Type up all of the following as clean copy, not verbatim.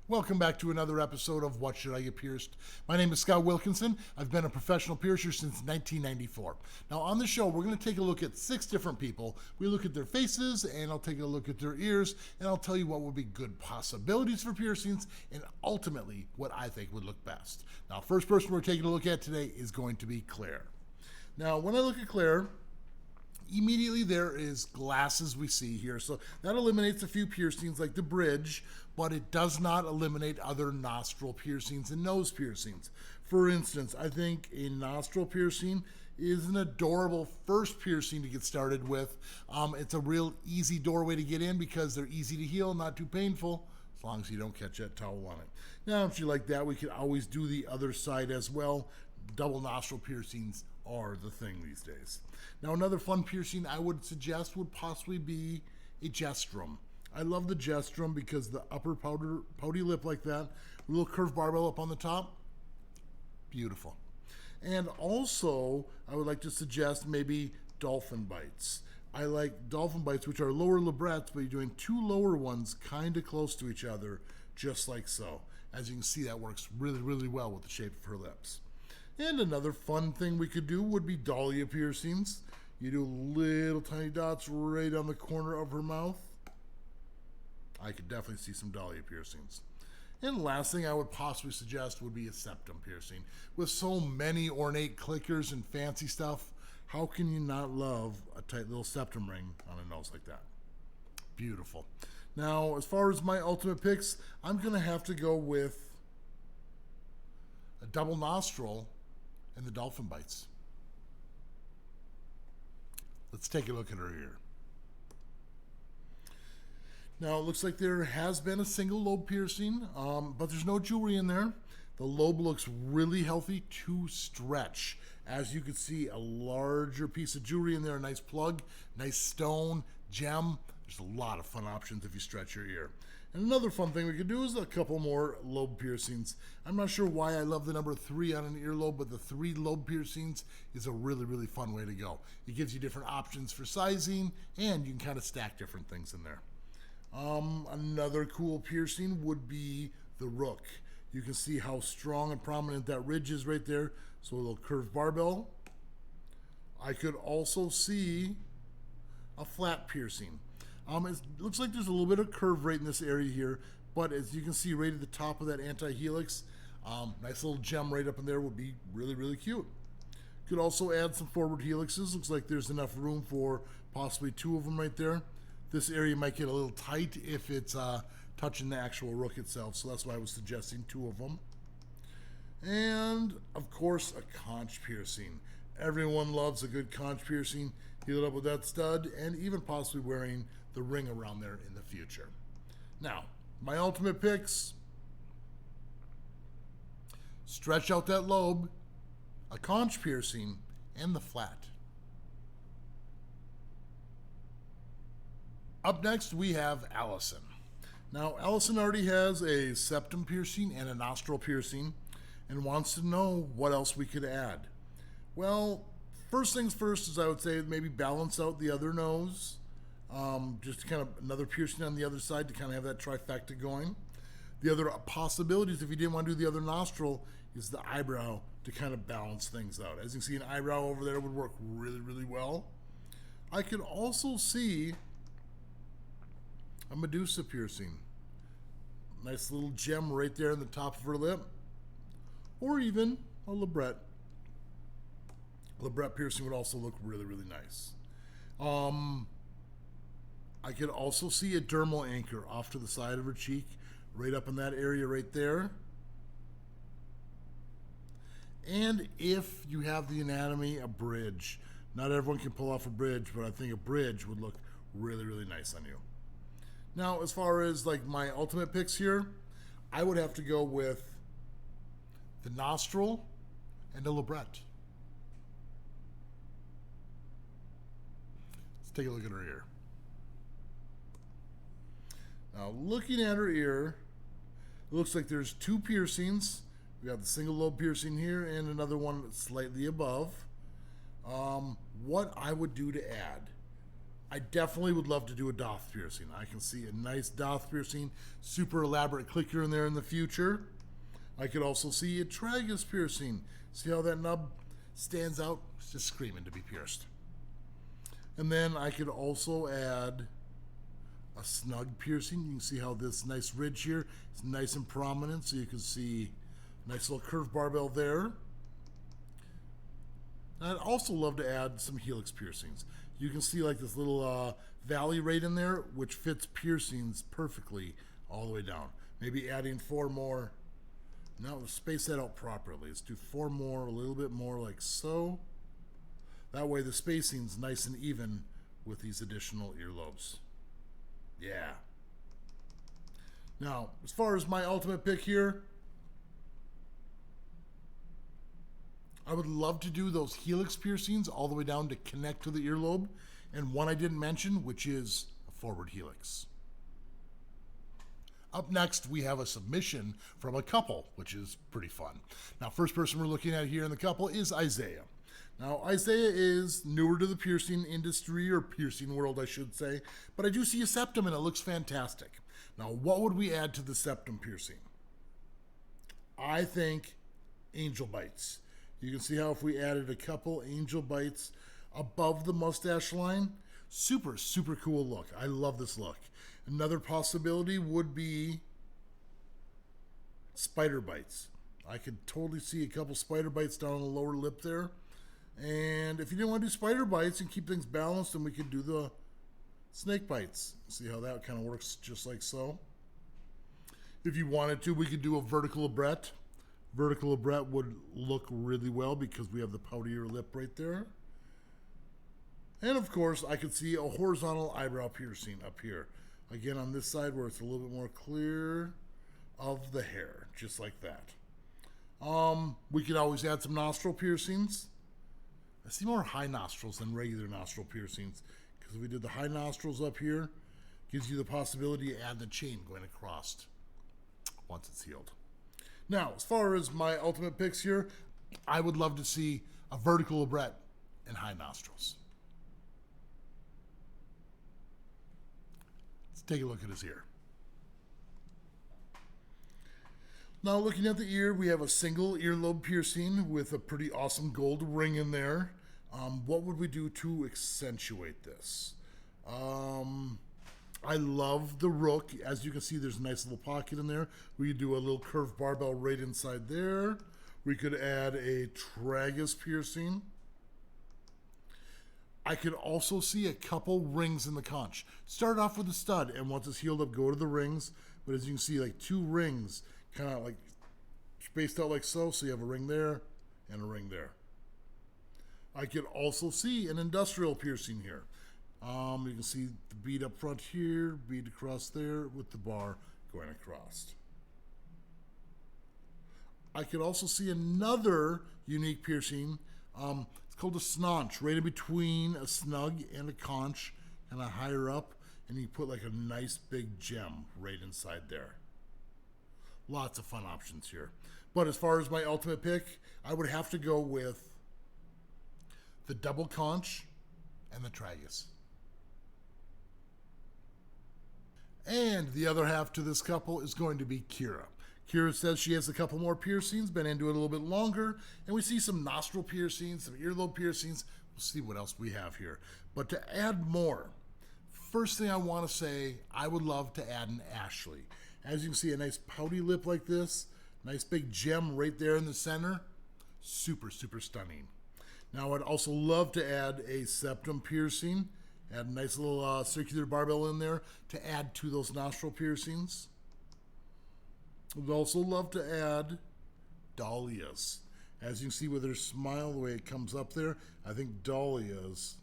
Welcome back to another episode of What Should I Get Pierced? My name is Scott Wilkinson. I've been a professional piercer since 1994. Now on the show, we're going to take a look at 6 different people. We look at their faces, and I'll take a look at their ears, and I'll tell you what would be good possibilities for piercings, and ultimately what I think would look best. Now, first person we're taking a look at today is going to be Claire. Now, when I look at Claire, immediately there is glasses we see here, so that eliminates a few piercings like the bridge, but it does not eliminate other nostril piercings and nose piercings. For instance, I think a nostril piercing is an adorable first piercing to get started with. It's a real easy doorway to get in because they're easy to heal, not too painful, as long as you don't catch that towel on it. Now, if you like that, we could always do the other side as well. Double nostril piercings are the thing these days. Now, another fun piercing I would suggest would possibly be a jestrum. I love the jestrum because the upper pouty lip like that, a little curved barbell up on the top, beautiful. And also, I would like to suggest maybe dolphin bites. I like dolphin bites, which are lower librettes, but you're doing 2 lower ones kind of close to each other, just like so. As you can see, that works really, really well with the shape of her lips. And another fun thing we could do would be dahlia piercings. You do little tiny dots right on the corner of her mouth. I could definitely see some dahlia piercings. And last thing I would possibly suggest would be a septum piercing. With so many ornate clickers and fancy stuff, how can you not love a tight little septum ring on a nose like that? Beautiful. Now, as far as my ultimate picks, I'm going to have to go with a double nostril and the dolphin bites. Let's take a look at her ear. Now, it looks like there has been a single lobe piercing, but there's no jewelry in there. The lobe looks really healthy to stretch. As you can see, a larger piece of jewelry in there, a nice plug, nice stone, gem. There's a lot of fun options if you stretch your ear. And another fun thing we could do is a couple more lobe piercings. I'm not sure why I love the number 3 on an earlobe, but the 3 lobe piercings is a really, really fun way to go. It gives you different options for sizing, and you can kind of stack different things in there. Another cool piercing would be the rook. You can see how strong and prominent that ridge is right there. So a little curved barbell. I could also see a flat piercing. It looks like there's a little bit of curve right in this area here, but as you can see right at the top of that anti-helix, nice little gem right up in there would be really, really cute. Could also add some forward helixes. Looks like there's enough room for possibly 2 of them right there. This area might get a little tight if it's touching the actual rook itself, so that's why I was suggesting 2 of them. And, of course, a conch piercing. Everyone loves a good conch piercing. Heal it up with that stud, and even possibly wearing the ring around there in the future. Now, my ultimate picks: stretch out that lobe, a conch piercing, and the flat. Up next, we have Allison. Now, Allison already has a septum piercing and a nostril piercing and wants to know what else we could add. Well, first things first is I would say maybe balance out the other nose. Just kind of another piercing on the other side to kind of have that trifecta going. The other possibilities, if you didn't want to do the other nostril, is the eyebrow to kind of balance things out. As you can see, an eyebrow over there would work really, really well. I could also see a Medusa piercing. Nice little gem right there in the top of her lip. Or even a libret. Libret piercing would also look really, really nice. I could also see a dermal anchor off to the side of her cheek, right up in that area right there. And if you have the anatomy, a bridge. Not everyone can pull off a bridge, but I think a bridge would look really, really nice on you. Now, as far as like my ultimate picks here, I would have to go with the nostril and a libret. Let's take a look at her ear. Now, looking at her ear, it looks like there's 2 piercings. We got the single lobe piercing here and another one slightly above. What I would do to add, I definitely would love to do a doth piercing. I can see a nice doth piercing, super elaborate clicker in there in the future. I could also see a tragus piercing. See how that nub stands out? It's just screaming to be pierced. And then I could also add a snug piercing. You can see how this nice ridge here is nice and prominent, so you can see a nice little curved barbell there. And I'd also love to add some helix piercings. You can see like this little valley right in there, which fits piercings perfectly all the way down. Maybe adding 4 more. Now let's space that out properly. Let's do 4 more, a little bit more like so. That way the spacing's nice and even with these additional earlobes. Yeah. Now, as far as my ultimate pick here, I would love to do those helix piercings all the way down to connect to the earlobe. And one I didn't mention, which is a forward helix. Up next, we have a submission from a couple, which is pretty fun. Now, first person we're looking at here in the couple is Isaiah. Now, Isaiah is newer to the piercing industry, or piercing world, I should say, but I do see a septum and it looks fantastic. Now, what would we add to the septum piercing? I think angel bites. You can see how if we added a couple angel bites above the mustache line, super, super cool look. I love this look. Another possibility would be spider bites. I could totally see a couple spider bites down the lower lip there. And if you didn't want to do spider bites and keep things balanced, then we could do the snake bites. See how that kind of works just like so. If you wanted to, we could do a vertical aibrette. Vertical aibrette would look really well because we have the poutier lip right there. And of course, I could see a horizontal eyebrow piercing up here. Again, on this side where it's a little bit more clear of the hair, just like that. We could always add some nostril piercings. I see more high nostrils than regular nostril piercings, because if we did the high nostrils up here, gives you the possibility to add the chain going across once it's healed. Now, as far as my ultimate picks here, I would love to see a vertical aibrette and high nostrils. Let's take a look at his ear. Now, looking at the ear, we have a single earlobe piercing with a pretty awesome gold ring in there. What would we do to accentuate this? I love the rook. As you can see, there's a nice little pocket in there. We could do a little curved barbell right inside there. We could add a tragus piercing. I could also see a couple rings in the conch. Start off with a stud, and once it's healed up, go to the rings. But as you can see, like 2 rings, kind of like spaced out like so. So you have a ring there and a ring there. I could also see an industrial piercing here. You can see the bead up front here, bead across there with the bar going across. I could also see another unique piercing. It's called a snonch, right in between a snug and a conch, kind of higher up, and you put like a nice big gem right inside there. Lots of fun options here. But as far as my ultimate pick, I would have to go with the double conch and the tragus. And the other half to this couple is going to be Kira. Kira says she has a couple more piercings, been into it a little bit longer, and we see some nostril piercings, some earlobe piercings. We'll see what else we have here. But to add more, first thing I want to say, I would love to add an Ashley. As you can see, a nice pouty lip like this, nice big gem right there in the center. Super, super stunning. Now I'd also love to add a septum piercing. Add a nice little circular barbell in there to add to those nostril piercings. We'd also love to add dahlias. As you can see with her smile, the way it comes up there, I think dahlias,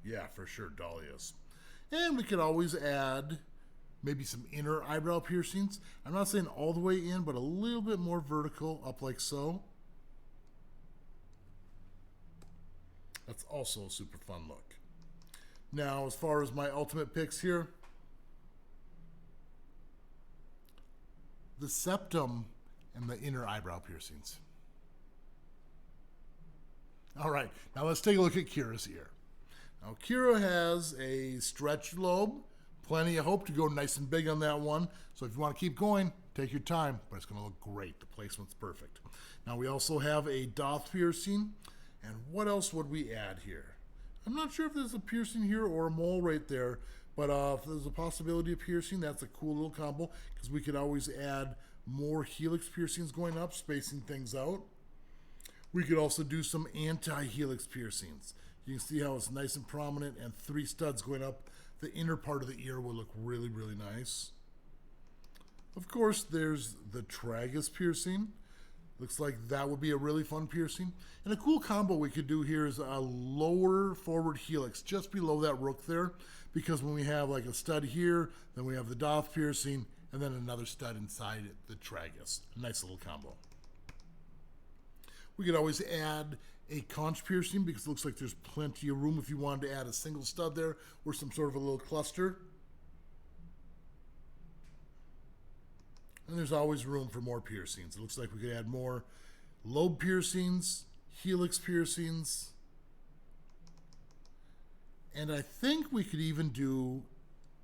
yeah, for sure, dahlias. And we could always add maybe some inner eyebrow piercings. I'm not saying all the way in, but a little bit more vertical, up like so. That's also a super fun look. Now, as far as my ultimate picks here, the septum and the inner eyebrow piercings. All right, now let's take a look at Kira's ear. Now Kira has a stretched lobe, plenty of hope to go nice and big on that one. So if you want to keep going, take your time, but it's going to look great. The placement's perfect. Now we also have a doth piercing, and what else would we add here? I'm not sure if there's a piercing here or a mole right there, but if there's a possibility of piercing, that's a cool little combo, because we could always add more helix piercings going up, spacing things out. We could also do some anti-helix piercings. You can see how it's nice and prominent, and 3 studs going up. The inner part of the ear will look really, really nice. Of course, there's the tragus piercing. Looks like that would be a really fun piercing. And a cool combo we could do here is a lower forward helix just below that rook there, because when we have like a stud here, then we have the doth piercing, and then another stud inside the tragus. A nice little combo. We could always add a conch piercing because it looks like there's plenty of room if you wanted to add a single stud there or some sort of a little cluster. And there's always room for more piercings. It looks like we could add more lobe piercings, helix piercings, and I think we could even do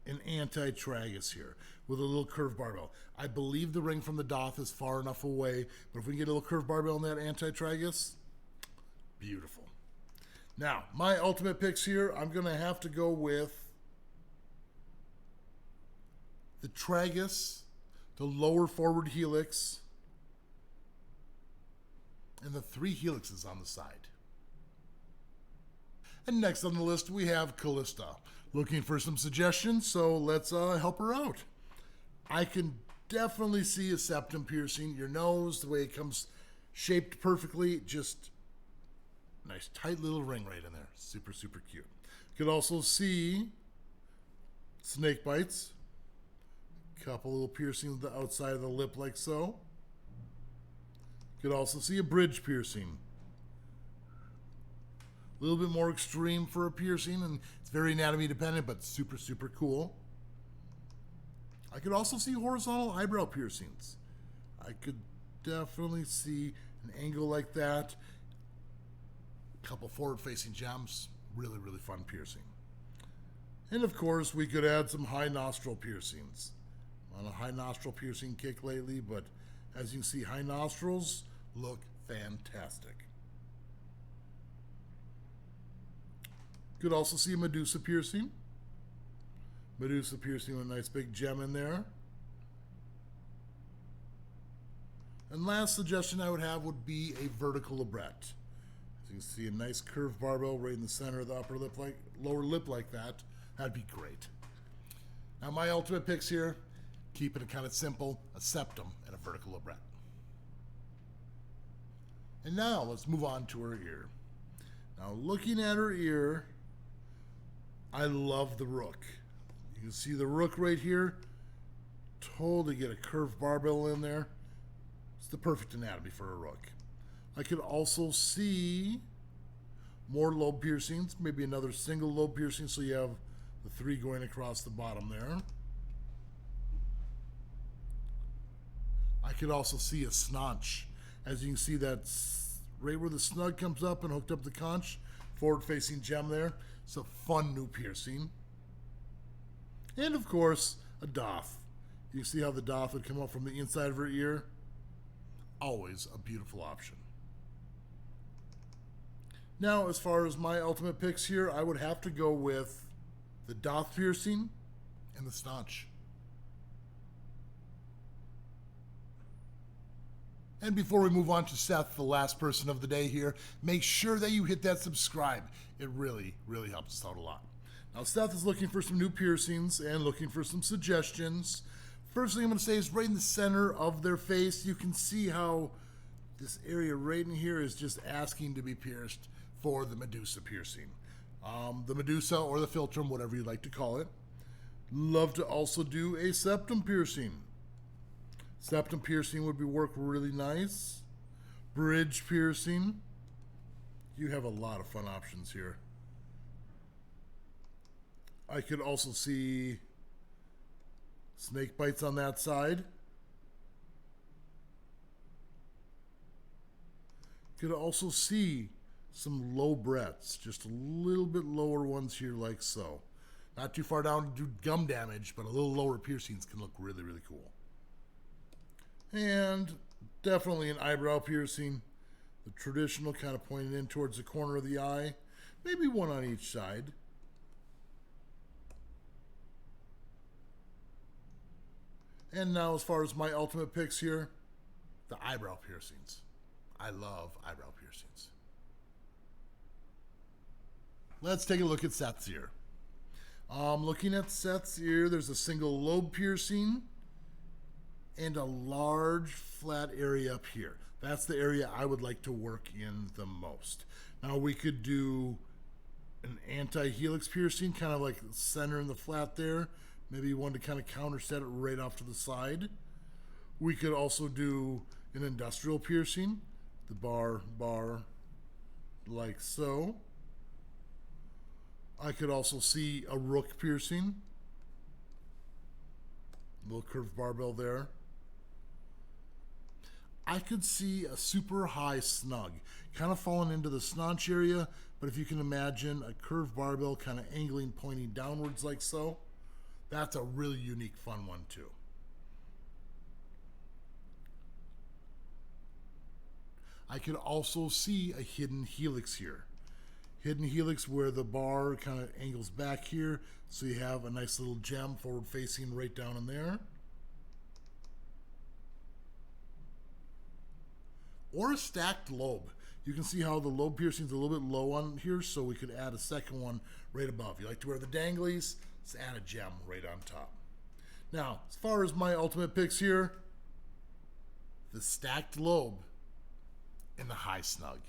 an anti-tragus here with a little curved barbell. I believe the ring from the doth is far enough away, but if we can get a little curved barbell on that anti-tragus, beautiful. Now, my ultimate picks here, I'm going to have to go with the tragus, the lower forward helix, and the 3 helixes on the side. And next on the list, we have Callista. Looking for some suggestions, so let's help her out. I can definitely see a septum piercing. Your nose, the way it comes shaped perfectly, just nice tight little ring right in there. Super, super cute. You could also see snake bites. Couple little piercings on the outside of the lip like so. You could also see a bridge piercing. A little bit more extreme for a piercing, and it's very anatomy dependent, but super, super cool. I could also see horizontal eyebrow piercings. I could definitely see an angle like that. A couple forward-facing gems. Really, really fun piercing. And of course, we could add some high nostril piercings. On a high nostril piercing kick lately, but as you can see, high nostrils look fantastic. Could also see a Medusa piercing. Medusa piercing with a nice big gem in there. And last suggestion I would have would be a vertical labret. As you can see, a nice curved barbell right in the center of the upper lip, like lower lip like that. That'd be great. Now my ultimate picks here, keeping it kind of simple, a septum and a vertical labret. And now let's move on to her ear. Now looking at her ear, I love the rook. You can see the rook right here. Totally get a curved barbell in there. It's the perfect anatomy for a rook. I could also see more lobe piercings, maybe another single lobe piercing, so you have the 3 going across the bottom there. I could also see a snonch. As you can see, that's right where the snug comes up and hooked up the conch, forward-facing gem there. It's a fun new piercing. And of course, a doth. You can see how the doth would come up from the inside of her ear. Always a beautiful option. Now, as far as my ultimate picks here, I would have to go with the doth piercing and the snonch. And before we move on to Seth, the last person of the day here, make sure that you hit that subscribe. It really, really helps us out a lot. Now, Seth is looking for some new piercings and looking for some suggestions. First thing I'm going to say is right in the center of their face, you can see how this area right in here is just asking to be pierced for the Medusa piercing. The Medusa or the philtrum, whatever you like to call it. Love to also do a septum piercing. Septum piercing would work really nice. Bridge piercing. You have a lot of fun options here. I could also see snake bites on that side. Could also see some low breadths, just a little bit lower ones here like so. Not too far down to do gum damage, but a little lower piercings can look really, really cool. And definitely an eyebrow piercing. The traditional kind of pointed in towards the corner of the eye. Maybe one on each side. And now as far as my ultimate picks here, the eyebrow piercings. I love eyebrow piercings. Let's take a look at Seth's ear. Looking at Seth's ear, there's a single lobe piercing and a large flat area up here. That's the area I would like to work in the most. Now we could do an anti-helix piercing, kind of like center in the flat there. Maybe one to kind of counter set it right off to the side. We could also do an industrial piercing, the bar, like so. I could also see a rook piercing. A little curved barbell there. I could see a super high snug, kind of falling into the snonch area, but if you can imagine a curved barbell kind of angling, pointing downwards like so, that's a really unique, fun one too. I could also see a hidden helix here. Hidden helix where the bar kind of angles back here, so you have a nice little gem forward facing right down in there. Or a stacked lobe. You can see how the lobe piercing is a little bit low on here, so we could add a second one right above. You like to wear the danglies? Let's add a gem right on top. Now, as far as my ultimate picks here, the stacked lobe and the high snug.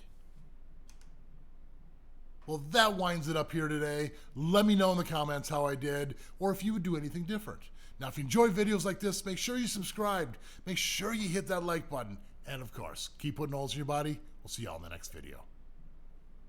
Well, that winds it up here today. Let me know in the comments how I did, or if you would do anything different. Now, if you enjoy videos like this, make sure you subscribed. Make sure you hit that like button. And of course, keep putting holes in your body. We'll see y'all in the next video.